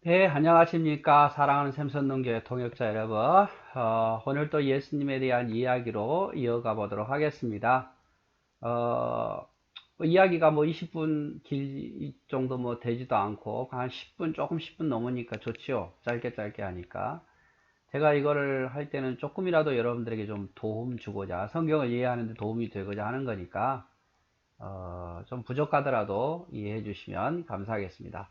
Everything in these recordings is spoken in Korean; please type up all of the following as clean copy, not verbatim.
네, 안녕하십니까. 사랑하는 샘선농교회 동역자 여러분. 오늘 또 예수님에 대한 이야기로 이어가 보도록 하겠습니다. 이야기가 뭐 20분 길 정도 뭐 되지도 않고, 한 10분, 조금 10분 넘으니까 좋지요. 짧게 짧게 하니까. 제가 이거를 할 때는 조금이라도 여러분들에게 좀 도움 주고자, 성경을 이해하는 데 도움이 되고자 하는 거니까, 좀 부족하더라도 이해해 주시면 감사하겠습니다.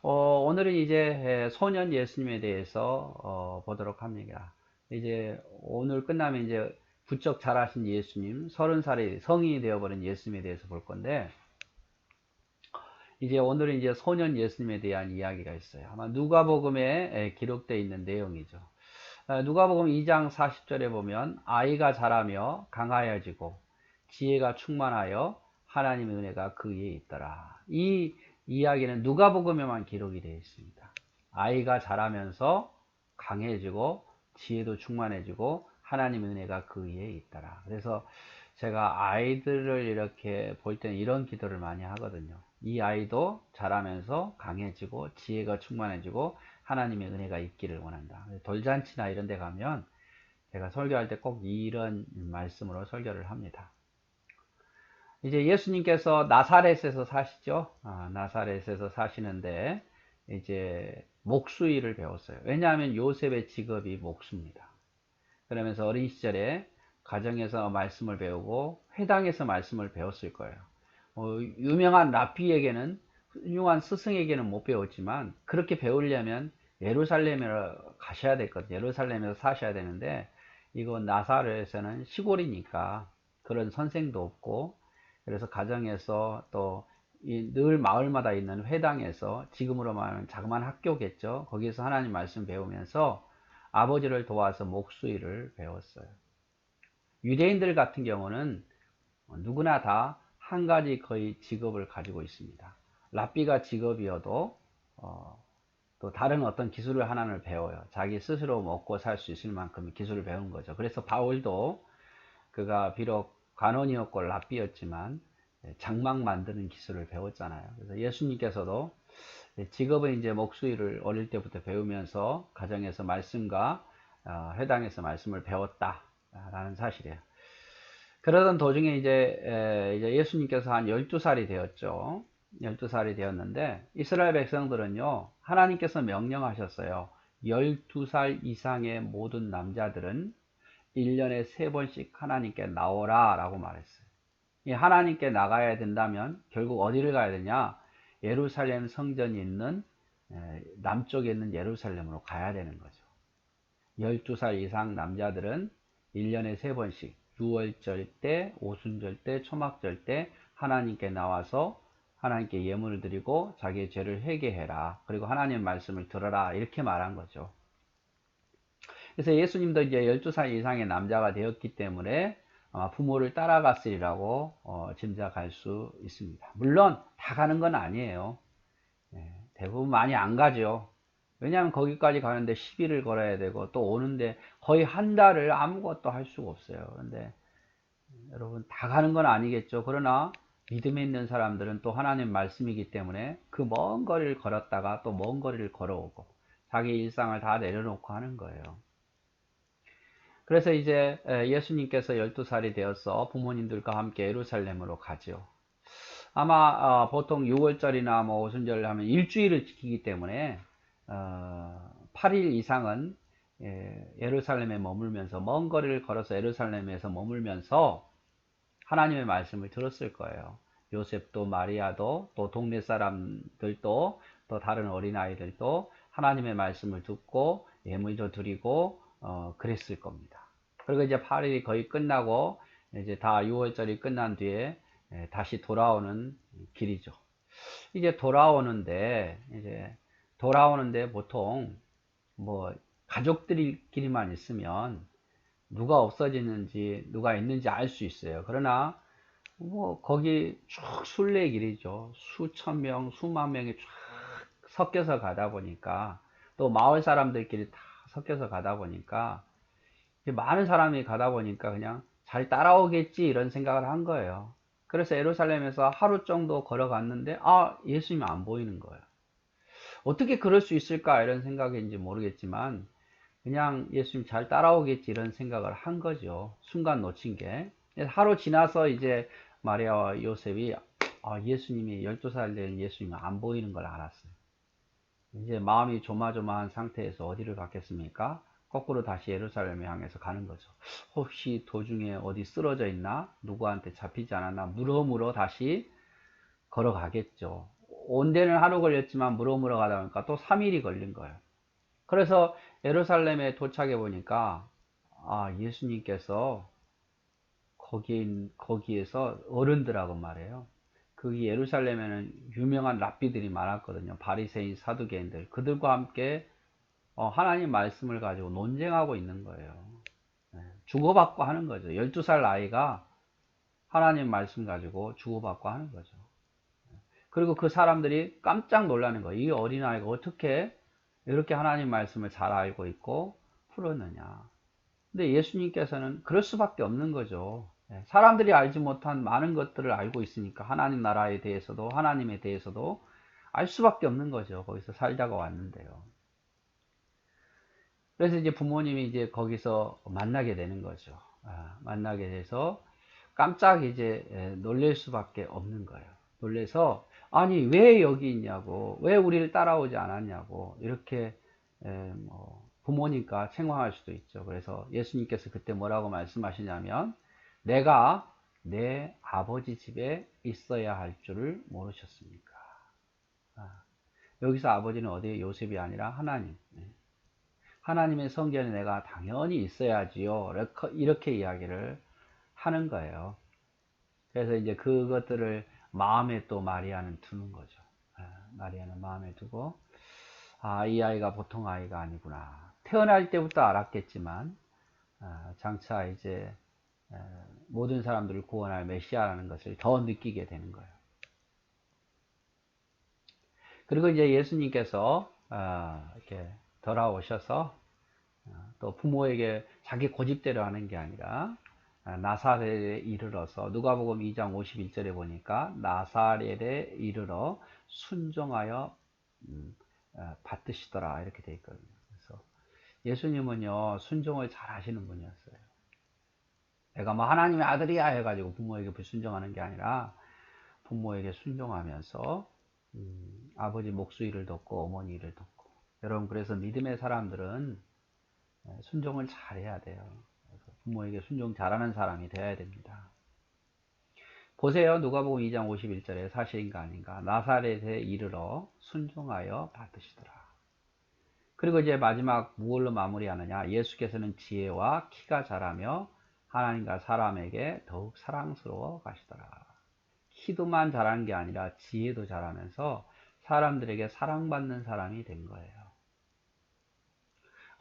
오늘은 이제 소년 예수님에 대해서 보도록 합니다. 이제 오늘 끝나면 이제 부쩍 자라신 예수님, 30살에 성인이 되어버린 예수님에 대해서 볼 건데, 이제 오늘은 이제 소년 예수님에 대한 이야기가 있어요. 아마 누가복음에 기록되어 있는 내용이죠. 누가복음 2장 40절에 보면 아이가 자라며 강하여지고 지혜가 충만하여 하나님의 은혜가 그 위에 있더라. 이 이야기는 누가복음에만 기록이 되어 있습니다. 아이가 자라면서 강해지고 지혜도 충만해지고 하나님의 은혜가 그 위에 있더라. 그래서 제가 아이들을 이렇게 볼 때는 이런 기도를 많이 하거든요. 이 아이도 자라면서 강해지고 지혜가 충만해지고 하나님의 은혜가 있기를 원한다. 돌잔치나 이런 데 가면 제가 설교할 때 꼭 이런 말씀으로 설교를 합니다. 이제 예수님께서 나사렛에서 사시죠. 나사렛에서 사시는데 이제 목수일을 배웠어요. 왜냐하면 요셉의 직업이 목수입니다. 그러면서 어린 시절에 가정에서 말씀을 배우고 회당에서 말씀을 배웠을 거예요. 유명한 랍비에게는, 훌륭한 스승에게는 못 배웠지만 그렇게 배우려면 예루살렘에 가셔야 됐거든요. 예루살렘에서 사셔야 되는데 이거 나사렛에서는 시골이니까 그런 선생도 없고, 그래서 가정에서 또 늘 마을마다 있는 회당에서, 지금으로 말하면 자그마한 학교겠죠. 거기서 하나님 말씀 배우면서 아버지를 도와서 목수일을 배웠어요. 유대인들 같은 경우는 누구나 다 한 가지 거의 직업을 가지고 있습니다. 랍비가 직업이어도 또 다른 어떤 기술을 하나를 배워요. 자기 스스로 먹고 살 수 있을 만큼 기술을 배운 거죠. 그래서 바울도 그가 비록 관원이었고 랍비였지만 장막 만드는 기술을 배웠잖아요. 그래서 예수님께서도 직업은 이제 목수일을 어릴 때부터 배우면서 가정에서 말씀과 회당에서 말씀을 배웠다라는 사실이에요. 그러던 도중에 이제 예수님께서 한 12살이 되었죠. 12살이 되었는데 이스라엘 백성들은요, 하나님께서 명령하셨어요. 12살 이상의 모든 남자들은 1년에 3번씩 하나님께 나오라 라고 말했어요. 하나님께 나가야 된다면 결국 어디를 가야 되냐? 예루살렘 성전이 있는 남쪽에 있는 예루살렘으로 가야 되는 거죠. 12살 이상 남자들은 1년에 3번씩 유월절 때, 오순절 때, 초막절 때 하나님께 나와서 하나님께 예물을 드리고 자기의 죄를 회개해라. 그리고 하나님의 말씀을 들어라. 이렇게 말한 거죠. 그래서 예수님도 이제 12살 이상의 남자가 되었기 때문에 아마 부모를 따라갔으리라고 짐작할 수 있습니다. 물론 다 가는 건 아니에요. 대부분 많이 안 가죠. 왜냐하면 거기까지 가는데 시비를 걸어야 되고 또 오는데 거의 한 달을 아무것도 할 수가 없어요. 그런데 여러분 다 가는 건 아니겠죠. 그러나 믿음에 있는 사람들은 또 하나님 말씀이기 때문에 그 먼 거리를 걸었다가 또 먼 거리를 걸어오고 자기 일상을 다 내려놓고 하는 거예요. 그래서 이제 예수님께서 12살이 되어서 부모님들과 함께 예루살렘으로 가죠. 아마 보통 6월절이나 뭐 오순절 하면 일주일을 지키기 때문에 8일 이상은 예루살렘에 머물면서, 먼 거리를 걸어서 예루살렘에서 머물면서 하나님의 말씀을 들었을 거예요. 요셉도 마리아도 또 동네 사람들도 또 다른 어린아이들도 하나님의 말씀을 듣고 예물도 드리고 그랬을 겁니다. 그리고 이제 8일이 거의 끝나고 이제 다 6월절이 끝난 뒤에 다시 돌아오는 길이죠. 이제 돌아오는데 보통 뭐 가족들끼리만 있으면 누가 없어지는지 누가 있는지 알 수 있어요. 그러나 뭐 거기 쭉 순례길이죠. 수천 명, 수만 명이 쫙 섞여서 가다 보니까, 또 마을 사람들끼리 다 섞여서 가다 보니까, 많은 사람이 가다 보니까 그냥 잘 따라오겠지 이런 생각을 한 거예요. 그래서 예루살렘에서 하루 정도 걸어갔는데 예수님이 안 보이는 거예요. 어떻게 그럴 수 있을까 이런 생각인지 모르겠지만 그냥 예수님 잘 따라오겠지 이런 생각을 한 거죠. 순간 놓친 게. 하루 지나서 이제 마리아와 요셉이 예수님이 12살 된 예수님이 안 보이는 걸 알았어요. 이제 마음이 조마조마한 상태에서 어디를 갔겠습니까? 거꾸로 다시 예루살렘을 향해서 가는 거죠. 혹시 도중에 어디 쓰러져 있나? 누구한테 잡히지 않았나? 물어물어 다시 걸어가겠죠. 온 데는 하루 걸렸지만 물어물어 가다 보니까 또 3일이 걸린 거예요. 그래서 예루살렘에 도착해 보니까 예수님께서 거기에서 어른들하고 말해요. 그 예루살렘에는 유명한 랍비들이 많았거든요. 바리새인, 사두개인들. 그들과 함께 하나님 말씀을 가지고 논쟁하고 있는 거예요. 주고받고 하는 거죠. 12살 아이가 하나님 말씀 가지고 주고받고 하는 거죠. 그리고 그 사람들이 깜짝 놀라는 거예요. 이 어린아이가 어떻게 이렇게 하나님 말씀을 잘 알고 있고 풀었느냐. 근데 예수님께서는 그럴 수밖에 없는 거죠. 사람들이 알지 못한 많은 것들을 알고 있으니까 하나님 나라에 대해서도 하나님에 대해서도 알 수밖에 없는 거죠. 거기서 살다가 왔는데요. 그래서 이제 부모님이 이제 거기서 만나게 되는 거죠. 만나게 돼서 깜짝 이제 놀랄 수밖에 없는 거예요. 놀래서 아니 왜 여기 있냐고, 왜 우리를 따라오지 않았냐고 이렇게 부모님과 책망할 수도 있죠. 그래서 예수님께서 그때 뭐라고 말씀하시냐면 내가 내 아버지 집에 있어야 할 줄을 모르셨습니까? 여기서 아버지는 어디에 요셉이 아니라 하나님. 하나님의 성전에 내가 당연히 있어야지요. 이렇게 이야기를 하는 거예요. 그래서 이제 그것들을 마음에 또 마리아는 두는 거죠. 마리아는 마음에 두고 이 아이가 보통 아이가 아니구나. 태어날 때부터 알았겠지만 장차 이제 모든 사람들을 구원할 메시아라는 것을 더 느끼게 되는 거예요. 그리고 이제 예수님께서 이렇게 돌아오셔서 또 부모에게 자기 고집대로 하는 게 아니라 나사렛에 이르러서 누가복음 2장 51절에 보니까 나사렛에 이르러 순종하여 받드시더라 이렇게 되어 있거든요. 그래서 예수님은요 순종을 잘 하시는 분이었어요. 내가 뭐 하나님의 아들이야 해가지고 부모에게 불순종하는 게 아니라 부모에게 순종하면서 아버지 목수일을 돕고 어머니 일을 돕고. 여러분 그래서 믿음의 사람들은 순종을 잘해야 돼요. 그래서 부모에게 순종 잘하는 사람이 되어야 됩니다. 보세요. 누가복음 2장 51절에 사실인가 아닌가 나사렛에 이르러 순종하여 받으시더라. 그리고 이제 마지막 무엇로 마무리하느냐. 예수께서는 지혜와 키가 자라며 하나님과 사람에게 더욱 사랑스러워 가시더라. 키도만 자라는 게 아니라 지혜도 자라면서 사람들에게 사랑받는 사람이 된 거예요.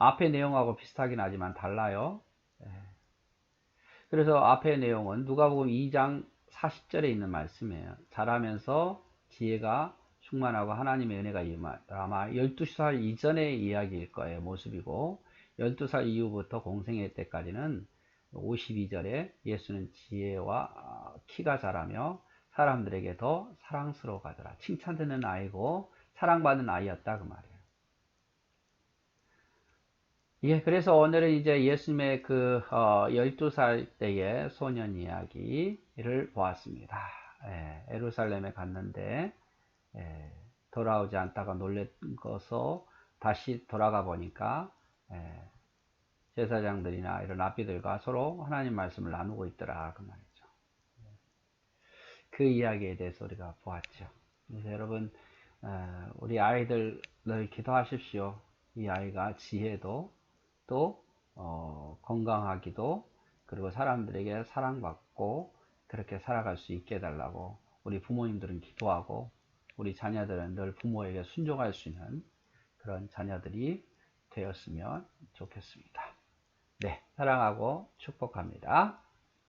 앞의 내용하고 비슷하긴 하지만 달라요. 그래서 앞의 내용은 누가복음 2장 40절에 있는 말씀이에요. 자라면서 지혜가 충만하고 하나님의 은혜가 임할, 아마 12살 이전의 이야기일 거예요. 모습이고 12살 이후부터 공생애 때까지는 52절에 예수는 지혜와 키가 자라며 사람들에게 더 사랑스러워 가더라. 칭찬듣는 아이고 사랑받는 아이였다 그 말이에요. 예, 그래서 오늘은 이제 예수님의 그 12살 때의 소년 이야기를 보았습니다. 예루살렘에 갔는데 돌아오지 않다가 놀란 것서 다시 돌아가 보니까 제사장들이나 이런 랍비들과 서로 하나님 말씀을 나누고 있더라 그 말이죠. 그 이야기에 대해서 우리가 보았죠. 그래서 여러분 우리 아이들 늘 기도하십시오. 이 아이가 지혜도 또 건강하기도 그리고 사람들에게 사랑받고 그렇게 살아갈 수 있게 해달라고 우리 부모님들은 기도하고 우리 자녀들은 늘 부모에게 순종할 수 있는 그런 자녀들이 되었으면 좋겠습니다. 네, 사랑하고 축복합니다.